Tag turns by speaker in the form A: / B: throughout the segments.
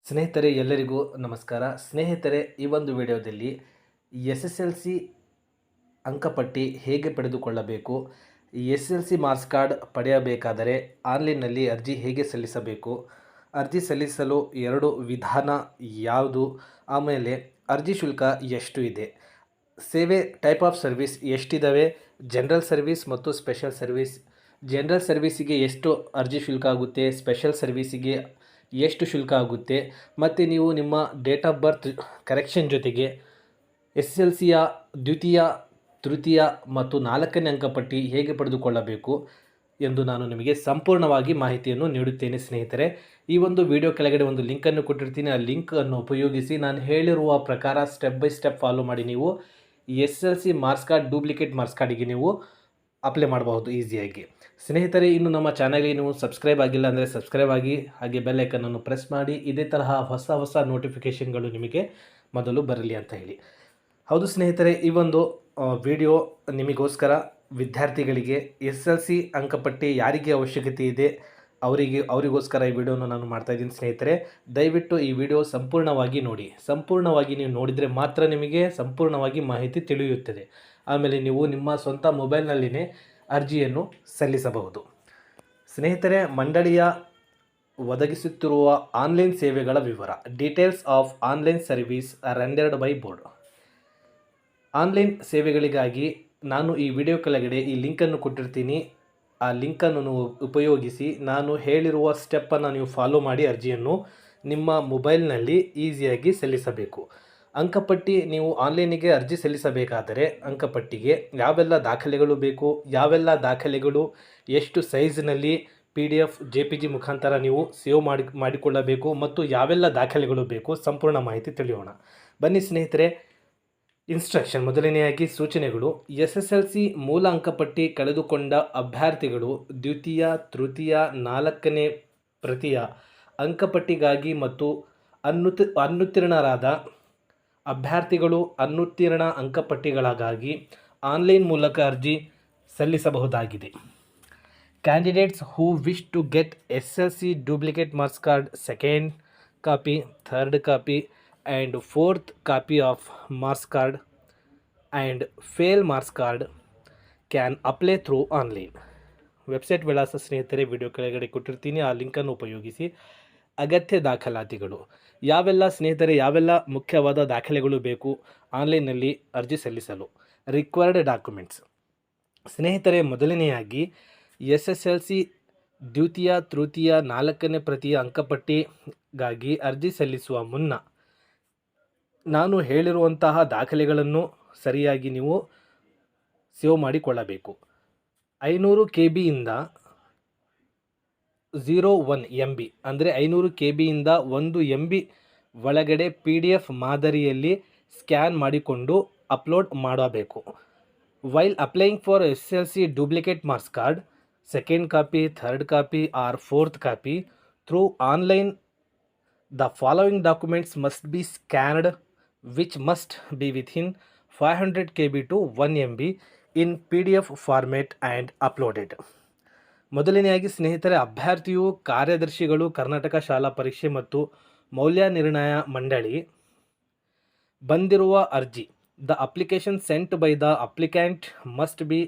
A: ಸ್ನೇಹಿತರೆ ಎಲ್ಲರಿಗೂ ನಮಸ್ಕಾರ. ಸ್ನೇಹಿತರೆ, ಈ ಒಂದು ವಿಡಿಯೋದಲ್ಲಿ SSLC ಅಂಕಪಟ್ಟಿ ಹೇಗೆ ಪಡೆದುಕೊಳ್ಳಬೇಕು, SSLC ಮಾರ್ಕ್ಸ್ ಕಾರ್ಡ್ ಪಡೆಯಬೇಕಾದರೆ ಆನ್ಲೈನ್ನಲ್ಲಿ ಅರ್ಜಿ ಹೇಗೆ ಸಲ್ಲಿಸಬೇಕು, ಅರ್ಜಿ ಸಲ್ಲಿಸಲು 2 ವಿಧಾನ ಯಾವುದು, ಆಮೇಲೆ ಅರ್ಜಿ ಶುಲ್ಕ ಎಷ್ಟು ಇದೆ, ಸೇವೆ ಟೈಪ್ ಆಫ್ ಸರ್ವಿಸ್ ಎಷ್ಟಿದ್ದಾವೆ, ಜನರಲ್ ಸರ್ವಿಸ್ ಮತ್ತು ಸ್ಪೆಷಲ್ ಸರ್ವಿಸ್, ಜನರಲ್ ಸರ್ವಿಸಿಗೆ ಎಷ್ಟು ಅರ್ಜಿ ಶುಲ್ಕ ಆಗುತ್ತೆ, ಸ್ಪೆಷಲ್ ಸರ್ವಿಸಿಗೆ ಎಷ್ಟು ಶುಲ್ಕ ಆಗುತ್ತೆ, ಮತ್ತು ನೀವು ನಿಮ್ಮ ಡೇಟ್ ಆಫ್ ಬರ್ತ್ ಕರೆಕ್ಷನ್ ಜೊತೆಗೆ SSLCಯ ದ್ವಿತೀಯ, ತೃತೀಯ ಮತ್ತು 4ನೇ ಅಂಕಪಟ್ಟಿ ಹೇಗೆ ಪಡೆದುಕೊಳ್ಳಬೇಕು ಎಂದು ನಾನು ನಿಮಗೆ ಸಂಪೂರ್ಣವಾಗಿ ಮಾಹಿತಿಯನ್ನು ನೀಡುತ್ತೇನೆ. ಸ್ನೇಹಿತರೆ, ಈ ಒಂದು ವಿಡಿಯೋ ಕೆಳಗಡೆ ಒಂದು ಲಿಂಕನ್ನು ಕೊಟ್ಟಿರ್ತೀನಿ. ಆ ಲಿಂಕನ್ನು ಉಪಯೋಗಿಸಿ ನಾನು ಹೇಳಿರುವ ಪ್ರಕಾರ ಸ್ಟೆಪ್ ಬೈ ಸ್ಟೆಪ್ ಫಾಲೋ ಮಾಡಿ ನೀವು SSLC marks card, duplicate marks ಕಾರ್ಡಿಗೆ ನೀವು ಅಪ್ಲೈ ಮಾಡಬಹುದು ಈಸಿಯಾಗಿ. ಸ್ನೇಹಿತರೆ, ಇನ್ನು ನಮ್ಮ ಚಾನಲ್ಗೆ ನೀವು ಸಬ್ಸ್ಕ್ರೈಬ್ ಆಗಿಲ್ಲ ಅಂದರೆ ಸಬ್ಸ್ಕ್ರೈಬ್ ಆಗಿ, ಹಾಗೆ ಬೆಲ್ ಐಕನನ್ನು ಪ್ರೆಸ್ ಮಾಡಿ. ಇದೇ ತರಹ ಹೊಸ ನೋಟಿಫಿಕೇಷನ್ಗಳು ನಿಮಗೆ ಮೊದಲು ಬರಲಿ ಅಂತ ಹೇಳಿ. ಹೌದು ಸ್ನೇಹಿತರೆ, ಈ ಒಂದು ವಿಡಿಯೋ ನಿಮಗೋಸ್ಕರ, ವಿದ್ಯಾರ್ಥಿಗಳಿಗೆ SSLC ಅಂಕಪಟ್ಟಿ ಯಾರಿಗೆ ಅವಶ್ಯಕತೆ ಇದೆ ಅವರಿಗೋಸ್ಕರ ಈ ವಿಡಿಯೋನ ನಾನು ಮಾಡ್ತಾಯಿದ್ದೀನಿ. ಸ್ನೇಹಿತರೆ, ದಯವಿಟ್ಟು ಈ ವಿಡಿಯೋ ಸಂಪೂರ್ಣವಾಗಿ ನೋಡಿ. ಸಂಪೂರ್ಣವಾಗಿ ನೀವು ನೋಡಿದರೆ ಮಾತ್ರ ನಿಮಗೆ ಸಂಪೂರ್ಣವಾಗಿ ಮಾಹಿತಿ ತಿಳಿಯುತ್ತದೆ. ಆಮೇಲೆ ನೀವು ನಿಮ್ಮ ಸ್ವಂತ ಮೊಬೈಲ್ನಲ್ಲಿನೇ ಅರ್ಜಿಯನ್ನು ಸಲ್ಲಿಸಬಹುದು. ಸ್ನೇಹಿತರೆ, ಮಂಡಳಿಯ ಒದಗಿಸುತ್ತಿರುವ ಆನ್ಲೈನ್ ಸೇವೆಗಳ ವಿವರ. Details of online service rendered by board. Online ಸೇವೆಗಳಿಗಾಗಿ ನಾನು ಈ ವಿಡಿಯೋ ಕೆಳಗಡೆ ಈ ಲಿಂಕನ್ನು ಕೊಟ್ಟಿರ್ತೀನಿ. ಆ ಲಿಂಕನ್ನು ಉಪಯೋಗಿಸಿ ನಾನು ಹೇಳಿರುವ ಸ್ಟೆಪ್ಪನ್ನು ನೀವು ಫಾಲೋ ಮಾಡಿ ಅರ್ಜಿಯನ್ನು ನಿಮ್ಮ ಮೊಬೈಲ್ನಲ್ಲಿ ಈಸಿಯಾಗಿ ಸಲ್ಲಿಸಬೇಕು. ಅಂಕಪಟ್ಟಿ ನೀವು ಆನ್ಲೈನಿಗೆ ಅರ್ಜಿ ಸಲ್ಲಿಸಬೇಕಾದರೆ ಅಂಕಪಟ್ಟಿಗೆ ಯಾವೆಲ್ಲ ದಾಖಲೆಗಳು ಬೇಕು, ಯಾವೆಲ್ಲ ದಾಖಲೆಗಳು ಎಷ್ಟು ಸೈಜ್ನಲ್ಲಿ PDF JPG ಮುಖಾಂತರ ನೀವು ಸೇವ್ ಮಾಡಿಕೊಳ್ಳಬೇಕು ಮತ್ತು ಯಾವೆಲ್ಲ ದಾಖಲೆಗಳು ಬೇಕು, ಸಂಪೂರ್ಣ ಮಾಹಿತಿ ತಿಳಿಯೋಣ. ಬನ್ನಿ ಸ್ನೇಹಿತರೆ. ಇನ್ಸ್ಟ್ರಕ್ಷನ್. ಮೊದಲನೆಯಾಗಿ ಸೂಚನೆಗಳು. SSLC ಮೂಲ ಅಂಕಪಟ್ಟಿ ಕಳೆದುಕೊಂಡ ಅಭ್ಯರ್ಥಿಗಳು ದ್ವಿತೀಯ, ತೃತೀಯ, 4ನೇ ಪ್ರತಿಯ ಅಂಕಪಟ್ಟಿಗಾಗಿ ಮತ್ತು ಅನುತ್ತೀರ್ಣರಾದ ಅಭ್ಯರ್ಥಿಗಳು ಅನುತ್ತೀರ್ಣ ಅಂಕಪಟ್ಟಿಗಳಿಗಾಗಿ ಆನ್ಲೈನ್ ಮೂಲಕ ಅರ್ಜಿ ಸಲ್ಲಿಸಬಹುದಾಗಿದೆ. Candidates who wish to get SSLC duplicate marks card, second copy, third copy and fourth copy of marks card and fail marks card can apply through online. Website ವಿಳಾಸ ಸ್ನೇಹಿತರೆ ವಿಡಿಯೋ ಕೆಳಗಡೆ ಕೊಟ್ಟಿರ್ತೀನಿ. ಆ ಲಿಂಕನ್ನು ಉಪಯೋಗಿಸಿ. ಅಗತ್ಯ ದಾಖಲಾತಿಗಳು ಯಾವೆಲ್ಲ ಸ್ನೇಹಿತರೆ, ಯಾವೆಲ್ಲ ಮುಖ್ಯವಾದ ದಾಖಲೆಗಳು ಬೇಕು ಆನ್ಲೈನ್ನಲ್ಲಿ ಅರ್ಜಿ ಸಲ್ಲಿಸಲು? Required documents. ಸ್ನೇಹಿತರೆ, ಮೊದಲನೆಯಾಗಿ SSLC ದ್ವಿತೀಯ, ತೃತೀಯ, 4ನೇ ಪ್ರತಿಯ ಅಂಕಪಟ್ಟಿಗಾಗಿ ಅರ್ಜಿ ಸಲ್ಲಿಸುವ ಮುನ್ನ ನಾನು ಹೇಳಿರುವಂತಹ ದಾಖಲೆಗಳನ್ನು ಸರಿಯಾಗಿ ನೀವು ಸೇವ್ ಮಾಡಿಕೊಳ್ಳಬೇಕು. 500 KB ಇಂದ 0.1 MB ಅಂದರೆ 500 KB ಇಂದ 1 MB ಒಳಗಡೆ PDF ಮಾದರಿಯಲ್ಲಿ ಸ್ಕ್ಯಾನ್ ಮಾಡಿಕೊಂಡು ಅಪ್ಲೋಡ್ ಮಾಡಬೇಕು. While applying for SSLC duplicate marks card, second copy, third copy or fourth copy through online, the following documents must be scanned which must be within 500 KB to 1 MB in PDF format and uploaded. ಮೊದಲನೆಯಾಗಿ ಸ್ನೇಹಿತರೆ, ಅಭ್ಯರ್ಥಿಯು ಕಾರ್ಯದರ್ಶಿಗಳು, ಕರ್ನಾಟಕ ಶಾಲಾ ಪರೀಕ್ಷೆ ಮತ್ತು ಮೌಲ್ಯ ನಿರ್ಣಯ ಮಂಡಳಿ ಬಂದಿರುವ ಅರ್ಜಿ. The application sent by the applicant must be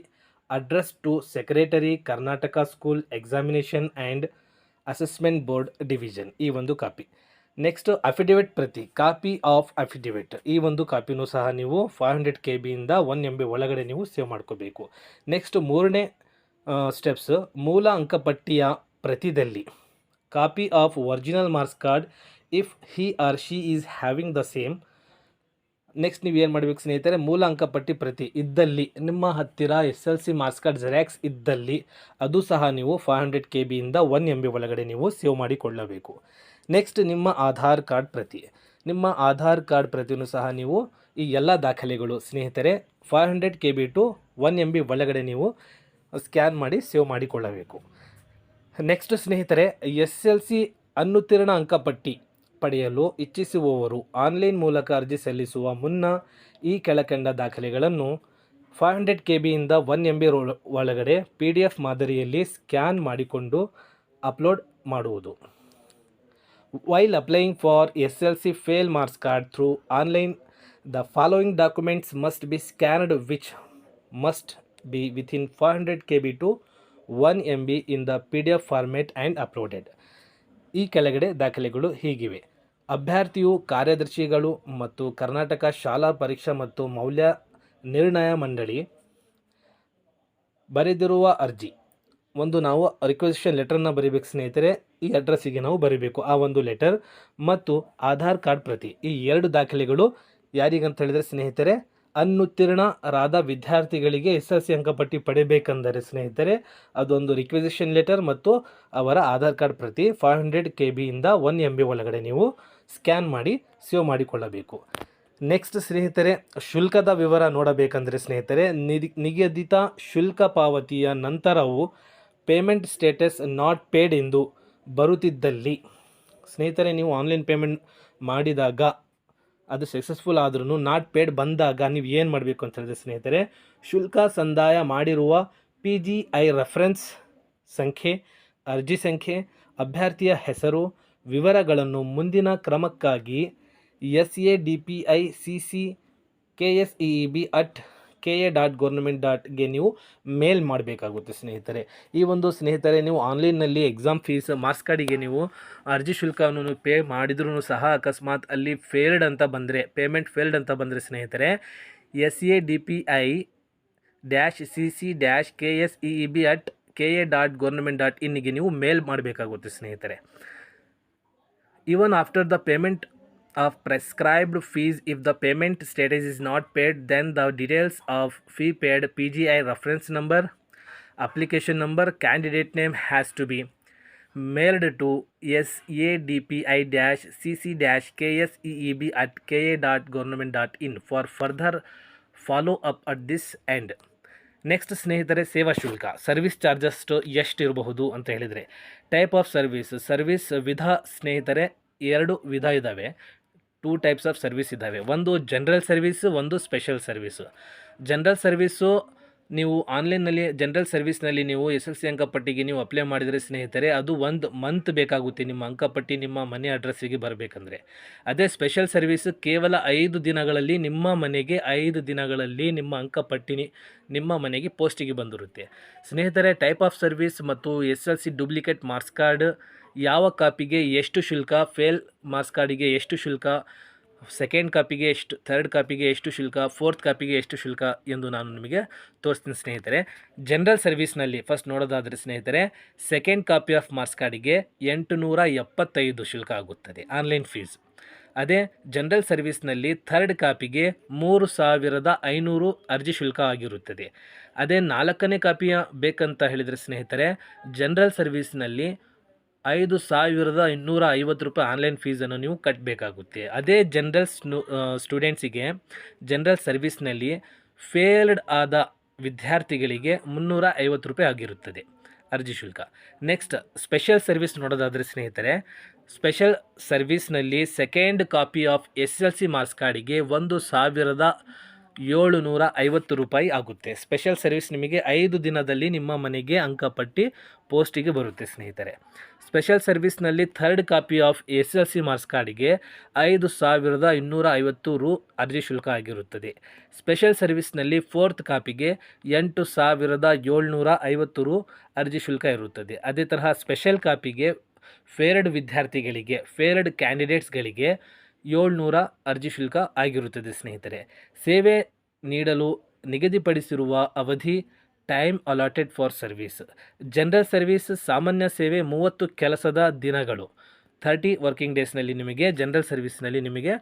A: address to secretary, Karnataka school examination and assessment board division. ಈ ಒಂದು ಕಾಪಿ. ನೆಕ್ಸ್ಟ್, ಅಫಿಡೇವಿಟ್ ಪ್ರತಿ, ಕಾಪಿ ಆಫ್ ಅಫಿಡೇವಿಟ್. ಈ ಒಂದು ಕಾಪಿನೂ ಸಹ ನೀವು 500 KB ಇಂದ 1 MB ಒಳಗಡೆ ನೀವು ಸೇವ್ ಮಾಡ್ಕೋಬೇಕು. ನೆಕ್ಸ್ಟ್, ಮೂರನೇ ಸ್ಟೆಪ್ಸ್, ಮೂಲ ಅಂಕಪಟ್ಟಿಯ ಪ್ರತಿದಲ್ಲಿ copy of original marks card if he or she is having the same. Next ನೀವು ಏನು ಮಾಡಬೇಕು ಸ್ನೇಹಿತರೆ, ಮೂಲ ಅಂಕಪಟ್ಟಿ ಪ್ರತಿ ಇದ್ದಲ್ಲಿ, ನಿಮ್ಮ ಹತ್ತಿರ SSLC ಮಾರ್ಕ್ಸ್ ಕಾರ್ಡ್ ಜೆರಾಕ್ಸ್ ಇದ್ದಲ್ಲಿ ಅದು ಸಹ ನೀವು 500 KB ಇಂದ 1 MB ಒಳಗಡೆ ನೀವು ಸೇವ್ ಮಾಡಿಕೊಳ್ಳಬೇಕು. ನೆಕ್ಸ್ಟ್, ನಿಮ್ಮ ಆಧಾರ್ ಕಾರ್ಡ್ ಪ್ರತಿ. ನಿಮ್ಮ ಆಧಾರ್ ಕಾರ್ಡ್ ಪ್ರತಿಯೂ ಸಹ ನೀವು ಈ ಎಲ್ಲ ದಾಖಲೆಗಳು ಸ್ನೇಹಿತರೆ 500 KB ಟು 1 MB ಒಳಗಡೆ ನೀವು ಸ್ಕ್ಯಾನ್ ಮಾಡಿ ಸೇವ್ ಮಾಡಿಕೊಳ್ಳಬೇಕು. ನೆಕ್ಸ್ಟ್ ಸ್ನೇಹಿತರೆ, SSLC ಅನುತ್ತೀರ್ಣ ಅಂಕಪಟ್ಟಿ ಪಡೆಯಲು ಇಚ್ಛಿಸುವವರು ಆನ್ಲೈನ್ ಮೂಲಕ ಅರ್ಜಿ ಸಲ್ಲಿಸುವ ಮುನ್ನ ಈ ಕೆಳಕಂಡ ದಾಖಲೆಗಳನ್ನು 500 KB ಇಂದ 1 MB ಒಳಗಡೆ PDF ಮಾದರಿಯಲ್ಲಿ ಸ್ಕ್ಯಾನ್ ಮಾಡಿಕೊಂಡು ಅಪ್ಲೋಡ್ ಮಾಡುವುದು. While applying for SLC fail marks card through online, the following documents must be scanned, which must be within 500 KB to 1 MB in the PDF format and uploaded. ಈ ಕೆಳಗಡೆ ದಾಖಲೆಗಳು ಹೀಗಿವೆ. ಅಭ್ಯರ್ಥಿಯು ಕಾರ್ಯದರ್ಶಿಗಳು ಮತ್ತು ಕರ್ನಾಟಕ ಶಾಲಾ ಪರೀಕ್ಷಾ ಮತ್ತು ಮೌಲ್ಯ ನಿರ್ಣಯ ಮಂಡಳಿ ಬರೆದಿರುವ ಅರ್ಜಿ. ಒಂದು ನಾವು ರಿಕ್ವೆಸಿಷನ್ ಲೆಟರ್ನ ಬರೀಬೇಕು ಸ್ನೇಹಿತರೆ. ಈ ಅಡ್ರೆಸ್ಸಿಗೆ ನಾವು ಬರೀಬೇಕು ಆ ಒಂದು ಲೆಟರ್ ಮತ್ತು ಆಧಾರ್ ಕಾರ್ಡ್ ಪ್ರತಿ. ಈ ಎರಡು ದಾಖಲೆಗಳು ಯಾರಿಗಂತ ಹೇಳಿದರೆ ಸ್ನೇಹಿತರೆ, ಅನುತ್ತೀರ್ಣರಾದ ವಿದ್ಯಾರ್ಥಿಗಳಿಗೆ SLC ಅಂಕಪಟ್ಟಿ ಪಡೆಯಬೇಕೆಂದರೆ ಸ್ನೇಹಿತರೆ ಅದೊಂದು ರಿಕ್ವೆಸಿಷನ್ ಲೆಟರ್ ಮತ್ತು ಅವರ ಆಧಾರ್ ಕಾರ್ಡ್ ಪ್ರತಿ 500 KB ಇಂದ 1 MB ಒಳಗಡೆ ನೀವು ಸ್ಕ್ಯಾನ್ ಮಾಡಿ ಸೇವ್ ಮಾಡಿಕೊಳ್ಳಬೇಕು. ನೆಕ್ಸ್ಟ್ ಸ್ನೇಹಿತರೆ, ಶುಲ್ಕದ ವಿವರ ನೋಡಬೇಕಂದ್ರೆ ಸ್ನೇಹಿತರೆ, ನಿಗದಿತ ಶುಲ್ಕ ಪಾವತಿಯ ನಂತರವೂ ಪೇಮೆಂಟ್ ಸ್ಟೇಟಸ್ ನಾಟ್ ಪೇಡ್ ಎಂದು ಬರುತ್ತಿದ್ದಲ್ಲಿ ಸ್ನೇಹಿತರೆ, ನೀವು ಆನ್ಲೈನ್ ಪೇಮೆಂಟ್ ಮಾಡಿದಾಗ ಅದು ಸಕ್ಸಸ್ಫುಲ್ ಆದ್ರೂ ನಾಟ್ ಪೇಡ್ ಬಂದಾಗ ನೀವು ಏನು ಮಾಡಬೇಕು ಅಂತ ಹೇಳಿದ್ರೆ ಸ್ನೇಹಿತರೆ, ಶುಲ್ಕ ಸಂದಾಯ ಮಾಡಿರುವ PGI ರೆಫರೆನ್ಸ್ ಸಂಖ್ಯೆ, ಅರ್ಜಿ ಸಂಖ್ಯೆ, ಅಭ್ಯರ್ಥಿಯ ಹೆಸರು ವಿವರಗಳನ್ನು ಮುಂದಿನ ಕ್ರಮಕ್ಕಾಗಿ sadpiccseb@ka.government.ಗೆ ನೀವು ಮೇಲ್ ಮಾಡಬೇಕಾಗುತ್ತೆ ಸ್ನೇಹಿತರೆ. ಈ ಒಂದು ಸ್ನೇಹಿತರೆ, ನೀವು ಆನ್ಲೈನ್ನಲ್ಲಿ ಎಕ್ಸಾಮ್ ಫೀಸ್ ಮಾರ್ಕ್ಸ್ ಕಾರ್ಡಿಗೆ ನೀವು ಅರ್ಜಿ ಶುಲ್ಕವನ್ನು ಪೇ ಮಾಡಿದ್ರೂ ಸಹ ಅಕಸ್ಮಾತ್ ಅಲ್ಲಿ ಫೇಲ್ಡ್ ಅಂತ ಬಂದರೆ, ಪೇಮೆಂಟ್ ಫೇಲ್ಡ್ ಅಂತ ಬಂದರೆ ಸ್ನೇಹಿತರೆ, sadpicc-cc-kseb@ka.government.in ನೀವು ಮೇಲ್ ಮಾಡಬೇಕಾಗುತ್ತೆ ಸ್ನೇಹಿತರೆ. Even after the payment of prescribed fees, if the payment status is not paid, then the details of fee paid, PGI reference number, application number, candidate name has to be mailed to sadpicc-cc-kseb@ka.government.in for further follow up at this end. Next ಸ್ನೇಹಿತರೆ, ಸೇವಾ ಶುಲ್ಕ service charges ಎಷ್ಟಿರಬಹುದು ಅಂತ ಹೇಳಿದರೆ, type of service ವಿಧ ಸ್ನೇಹಿತರೆ, 2 ವಿಧ ಇದ್ದಾವೆ. 2 ಟೈಪ್ಸ್ ಆಫ್ ಸರ್ವಿಸ್ ಇದ್ದಾವೆ. ಒಂದು ಜನರಲ್ ಸರ್ವಿಸು, ಒಂದು ಸ್ಪೆಷಲ್ ಸರ್ವಿಸು. ಜನರಲ್ ಸರ್ವಿಸು ನೀವು ಆನ್ಲೈನ್ನಲ್ಲಿ ಜನರಲ್ ಸರ್ವಿಸ್ನಲ್ಲಿ ನೀವು SLC ಅಂಕಪಟ್ಟಿಗೆ ನೀವು ಅಪ್ಲೈ ಮಾಡಿದರೆ ಸ್ನೇಹಿತರೆ, ಅದು 1 ಮಂತ್ ಬೇಕಾಗುತ್ತೆ ನಿಮ್ಮ ಅಂಕಪಟ್ಟಿ ನಿಮ್ಮ ಮನೆ ಅಡ್ರೆಸ್ಸಿಗೆ ಬರಬೇಕಂದ್ರೆ. ಅದೇ ಸ್ಪೆಷಲ್ ಸರ್ವಿಸ್ ಕೇವಲ 5 ದಿನಗಳಲ್ಲಿ ನಿಮ್ಮ ಮನೆಗೆ 5 ದಿನಗಳಲ್ಲಿ ನಿಮ್ಮ ಅಂಕಪಟ್ಟಿ ನಿಮ್ಮ ಮನೆಗೆ ಪೋಸ್ಟಿಗೆ ಬಂದಿರುತ್ತೆ ಸ್ನೇಹಿತರೆ. ಟೈಪ್ ಆಫ್ ಸರ್ವಿಸ್ ಮತ್ತು SLC ಡೂಪ್ಲಿಕೇಟ್ ಮಾರ್ಕ್ಸ್ ಕಾರ್ಡ್, ಯಾವ ಕಾಪಿಗೆ ಎಷ್ಟು ಶುಲ್ಕ, ಫೇಲ್ ಮಾರ್ಕ್ಸ್ ಕಾರ್ಡಿಗೆ ಎಷ್ಟು ಶುಲ್ಕ, ಸೆಕೆಂಡ್ ಕಾಪಿಗೆ ಎಷ್ಟು, ಥರ್ಡ್ ಕಾಪಿಗೆ ಎಷ್ಟು ಶುಲ್ಕ, ಫೋರ್ತ್ ಕಾಪಿಗೆ ಎಷ್ಟು ಶುಲ್ಕ ಎಂದು ನಾನು ನಿಮಗೆ ತೋರಿಸ್ತೀನಿ ಸ್ನೇಹಿತರೆ. ಜನರಲ್ ಸರ್ವಿಸ್ನಲ್ಲಿ ಫಸ್ಟ್ ನೋಡೋದಾದರೆ ಸ್ನೇಹಿತರೆ, ಸೆಕೆಂಡ್ ಕಾಪಿ ಆಫ್ ಮಾರ್ಕ್ಸ್ ಕಾರ್ಡಿಗೆ 875 ಶುಲ್ಕ ಆಗುತ್ತದೆ ಆನ್ಲೈನ್ ಫೀಸ್. ಅದೇ ಜನರಲ್ ಸರ್ವಿಸ್ನಲ್ಲಿ ಥರ್ಡ್ ಕಾಪಿಗೆ 3500 ಅರ್ಜಿ ಶುಲ್ಕ ಆಗಿರುತ್ತದೆ. ಅದೇ 4ನೇ ಕಾಪಿಯ ಬೇಕಂತ ಹೇಳಿದರೆ ಸ್ನೇಹಿತರೆ, ಜನರಲ್ ಸರ್ವಿಸ್ನಲ್ಲಿ 5250 ರೂಪಾಯಿ ಆನ್ಲೈನ್ ಫೀಸನ್ನು ನೀವು ಕಟ್ಟಬೇಕಾಗುತ್ತೆ. ಅದೇ ಜನರಲ್ ಸ್ಟೂಡೆಂಟ್ಸಿಗೆ ಜನರಲ್ ಸರ್ವಿಸ್ನಲ್ಲಿ ಫೇಲ್ಡ್ ಆದ ವಿದ್ಯಾರ್ಥಿಗಳಿಗೆ 350 ರೂಪಾಯಿ ಆಗಿರುತ್ತದೆ ಅರ್ಜಿ ಶುಲ್ಕ. ನೆಕ್ಸ್ಟ್ ಸ್ಪೆಷಲ್ ಸರ್ವಿಸ್ ನೋಡೋದಾದರೆ ಸ್ನೇಹಿತರೆ, ಸ್ಪೆಷಲ್ ಸರ್ವಿಸ್ನಲ್ಲಿ second copy of SLC marks ಕಾರ್ಡಿಗೆ 1750 ರೂಪಾಯಿ ಆಗುತ್ತೆ. ಸ್ಪೆಷಲ್ ಸರ್ವಿಸ್ ನಿಮಗೆ 5 ದಿನದಲ್ಲಿ ನಿಮ್ಮ ಮನೆಗೆ ಅಂಕಪಟ್ಟಿ ಪೋಸ್ಟಿಗೆ ಬರುತ್ತೆ ಸ್ನೇಹಿತರೆ. ಸ್ಪೆಷಲ್ ಸರ್ವಿಸ್ನಲ್ಲಿ third copy of SLC marks ಕಾರ್ಡಿಗೆ 5250 ಅರ್ಜಿ ಶುಲ್ಕ ಆಗಿರುತ್ತದೆ. ಸ್ಪೆಷಲ್ ಸರ್ವಿಸ್ನಲ್ಲಿ ಫೋರ್ತ್ ಕಾಪಿಗೆ 8750 ಅರ್ಜಿ ಶುಲ್ಕ ಇರುತ್ತದೆ. ಅದೇ ತರಹ ಸ್ಪೆಷಲ್ ಕಾಪಿಗೆ ಫೇಲ್ಡ್ ವಿದ್ಯಾರ್ಥಿಗಳಿಗೆ, ಫೇಲ್ಡ್ ಕ್ಯಾಂಡಿಡೇಟ್ಸ್ಗಳಿಗೆ 700 ಅರ್ಜಿ ಶುಲ್ಕ ಆಗಿರುತ್ತದೆ ಸ್ನೇಹಿತರೆ. ಸೇವೆ ನೀಡಲು ನಿಗದಿಪಡಿಸಿರುವ ಅವಧಿ, time allotted for service. General service ಸಾಮಾನ್ಯ ಸೇವೆ 30 ಕೆಲಸದ ದಿನಗಳು, 30 ವರ್ಕಿಂಗ್ ಡೇಸ್ನಲ್ಲಿ ನಿಮಗೆ ಜನರಲ್ ಸರ್ವಿಸ್ನಲ್ಲಿ ನಿಮಗೆ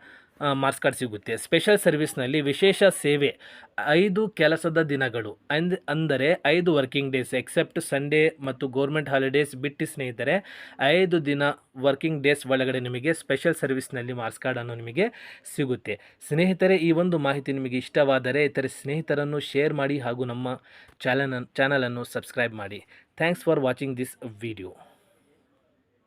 A: ಮಾರ್ಕ್ಸ್ ಕಾರ್ಡ್ ಸಿಗುತ್ತೆ. ಸ್ಪೆಷಲ್ ಸರ್ವಿಸ್ನಲ್ಲಿ ವಿಶೇಷ ಸೇವೆ 5 ಕೆಲಸದ ದಿನಗಳು, ಅಂದರೆ 5 ವರ್ಕಿಂಗ್ ಡೇಸ್ ಎಕ್ಸೆಪ್ಟ್ ಸಂಡೇ ಮತ್ತು ಗೌರ್ಮೆಂಟ್ ಹಾಲಿಡೇಸ್ ಬಿಟ್ಟು ಸ್ನೇಹಿತರೆ 5 ದಿನ ವರ್ಕಿಂಗ್ ಡೇಸ್ ಒಳಗಡೆ ನಿಮಗೆ ಸ್ಪೆಷಲ್ ಸರ್ವಿಸ್ನಲ್ಲಿ ಮಾರ್ಕ್ಸ್ ಕಾರ್ಡನ್ನು ನಿಮಗೆ ಸಿಗುತ್ತೆ. ಸ್ನೇಹಿತರೆ, ಈ ಒಂದು ಮಾಹಿತಿ ನಿಮಗೆ ಇಷ್ಟವಾದರೆ ಇತರ ಸ್ನೇಹಿತರನ್ನು ಶೇರ್ ಮಾಡಿ ಹಾಗೂ ನಮ್ಮ ಚಾನಲನ್ನು ಸಬ್ಸ್ಕ್ರೈಬ್ ಮಾಡಿ. Thanks for watching this video.